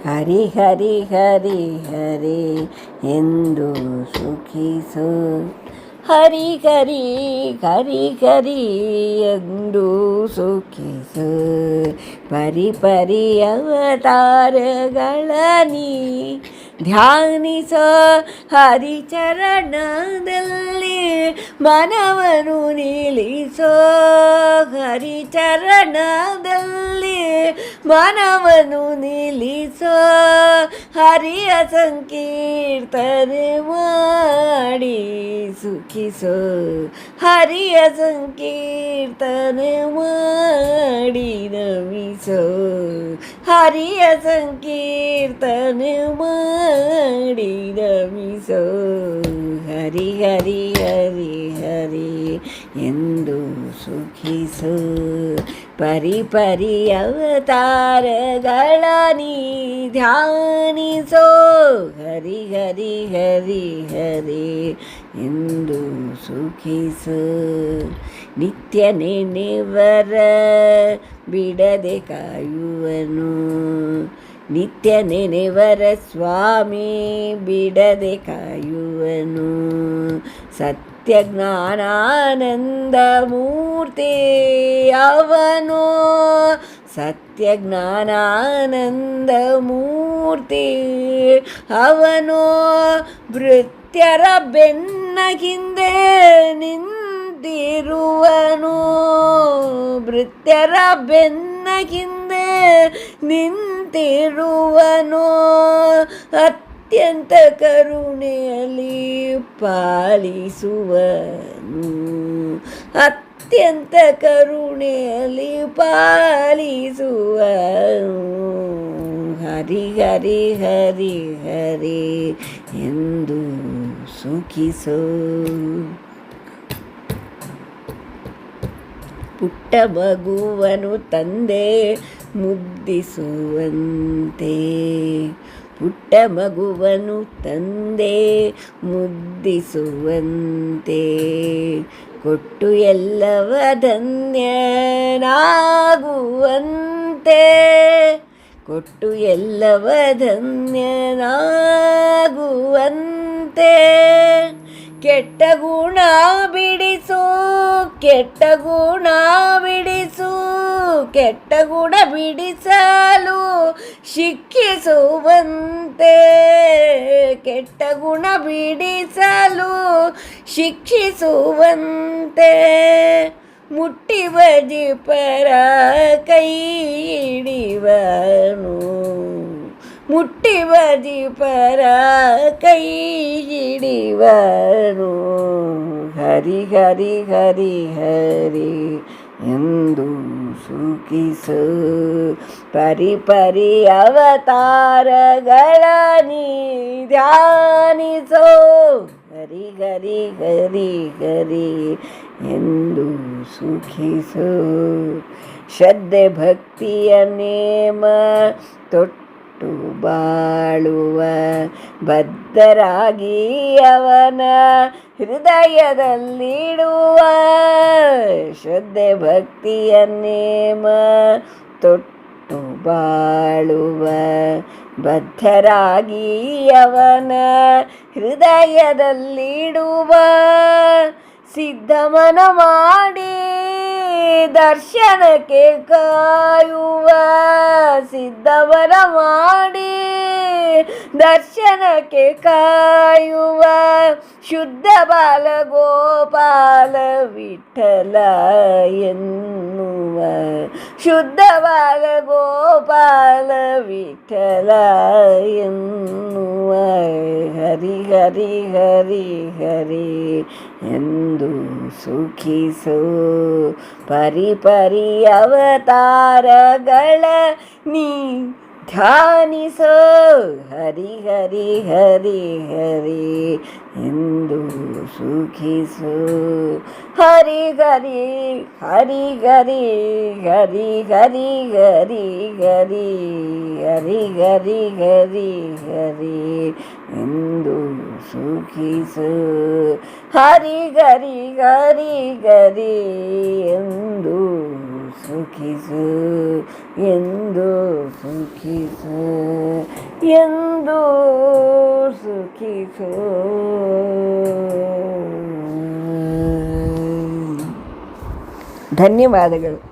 ಹರಿ ಹರಿ ಹರಿ ಹರಿ ಎಂದು ಸುಖಿಸು. ಹರಿ ಹರಿ ಹರಿ ಹರಿ ಎಂದು ಸುಖಿಸು. ಪರಿ ಪರಿ ಅವತಾರಗಳ ನೀ ಧ್ಯಾನಿಸೋ. ಹರಿಚರಣದಲ್ಲಿ ಮನವನ್ನು ನಿಲ್ಲಿಸೋ. ಹರಿಚರಣದಲ್ಲಿ ಮನವನ್ನು ನಿಲ್ಲಿಸೋ. ಹರಿಯ ಸಂಕೀರ್ತನೆ ಮಾಡಿ ಸುಖಿಸೋ. ಹರಿಯ ಸಂಕೀರ್ತನೆ ಮಾಡಿ ನಮಿಸೋ. ಹರಿಯ ಸಂಕೀರ್ತನೆ ಮಾಡಿ ನಮಿಸೋ. ಹರಿ ಹರಿ ಹರಿ ಹರಿ ಎಂದು ಸುಖಿಸೋ. ಪರಿ ಪರಿ ಅವತಾರಗಳ ನೀ ಧ್ಯಾನಿಸೋ. ಹರಿ ಹರಿ ಹರಿ ಹರಿ ಎಂದು ಸುಖಿಸೋ. ನಿತ್ಯ ನೆನೆವರ ಬಿಡದೆ ಕಾಯುವನು. ನಿತ್ಯ ನೆನೆವರ ಸ್ವಾಮಿ ಬಿಡದೆ ಕಾಯುವನು. ಸತ್ಯ ಜ್ಞಾನಾನಂದ ಮೂರ್ತಿ ಅವನು. ಸತ್ಯ ಜ್ಞಾನಾನಂದ ಮೂರ್ತಿ ಅವನು. ಭೃತ್ಯರ ಬೆನ್ನ ಹಿಂದೆ ನಿಂತಿರುವನು. ಭೃತ್ಯರ ಬೆನ್ನ ಹಿಂದೆ ನಿಂತಿರುವನು. ಅತ್ಯಂತ ಕರುಣೆಯಲ್ಲಿ ಪಾಲಿಸುವನು. ಅತ್ಯಂತ ಕರುಣೆಯಲ್ಲಿ ಪಾಲಿಸುವನು. ಹರಿ ಹರಿ ಹರಿ ಹರಿ ಎಂದು ಸುಖಿಸೋ. ಪುಟ್ಟ ಮಗುವನು ತಂದೆ ಮುದ್ದಿಸುವಂತೆ. ಪುಟ್ಟ ಮಗುವನು ತಂದೆ ಮುದ್ದಿಸುವಂತೆ. ಕೊಟ್ಟು ಎಲ್ಲವ ಧನ್ಯನಾಗುವಂತೆ. ಕೊಟ್ಟು ಎಲ್ಲವ ಧನ್ಯನಾಗುವಂತೆ. ಕೆಟ್ಟ ಗುಣ ಬಿಡಿಸು. ಕೆಟ್ಟ ಗುಣ ಬಿಡಿಸು. ಕೆಟ್ಟ ಗುಣ ಬಿಡಿಸಲು ಶಿಕ್ಷಿಸುವಂತೆ. ಕೆಟ್ಟ ಗುಣ ಬಿಡಿಸಲು ಶಿಕ್ಷಿಸುವಂತೆ. ಮುಟ್ಟಿ ಬಜಿಪರ ಕೈ ಹಿಡಿವನು. ಮುಟ್ಟಿ ಬಜಿಪರ ಕೈ ಹಿಡಿವನು. ಹರಿ ಹರಿ ಹರಿ ಹರಿ ಎಂದು ಸುಖಿಸೋ. ಪರಿ ಪರಿ ಅವತಾರಗಳ ನೀ ಧ್ಯಾನಿಸೋ. ಹರಿ ಹರಿ ಹರಿ ಹರಿ ಎಂದು ಸುಖಿಸೋ. ಶ್ರದ್ಧೆ ಭಕ್ತಿಯ ನೇಮ ತೊಟ್ಟು ಬಾಳುವ. ಬದ್ಧರಾಗಿ ಅವನ ಹೃದಯದಲ್ಲಿಡುವ. ಶ್ರದ್ಧೆ ಭಕ್ತಿಯ ನೇಮ ತೊಟ್ಟು ಬಾಳುವ. ಬದ್ಧರಾಗಿ ಅವನ ಹೃದಯದಲ್ಲಿಡುವ. ಸಿದ್ಧಮನ ಮಾಡಿ ದರ್ಶನಕ್ಕೆ ಕಾಯುವ. ಸಿದ್ಧಮನ ಮಾಡಿ ದರ್ಶನಕ್ಕೆ ಕಾಯುವ. ಶುದ್ಧ ಬಾಲ ಗೋಪಾಲ ವಿಠಲ ಎನ್ನುವ. ಶುದ್ಧ ಬಾಲ ಗೋಪಾಲ ವಿಠಲ ಎನ್ನುವ. ಹರಿ ಹರಿ ಹರಿ ಹರಿ ಎಂದು ಸುಖಿಸೋ. ಪರಿ ಪರಿ ಅವತಾರಗಳ ನೀ ಧ್ಯಾನಿಸೋ. ಹರಿ ಹರಿ ಹರಿ ಹರಿ ಎಂದು ಸುಖಿಸೋ. ಹರಿ ಹರಿ ಹರಿ ಹರಿ ಹರಿ ಹರಿ ಹರಿ ಹರಿ ಹರಿ ಹರಿ ಹರಿ ಹರಿ ಎಂದು ಸುಖಿಸೋ. ಹರಿ ಹರಿ ಹರಿ ಹರಿ ಎಂದು ಸುಖಿಸು ಎಂದು ಸುಖಿಸು ಎಂದು ಸುಖಿಸು. ಧನ್ಯವಾದಗಳು.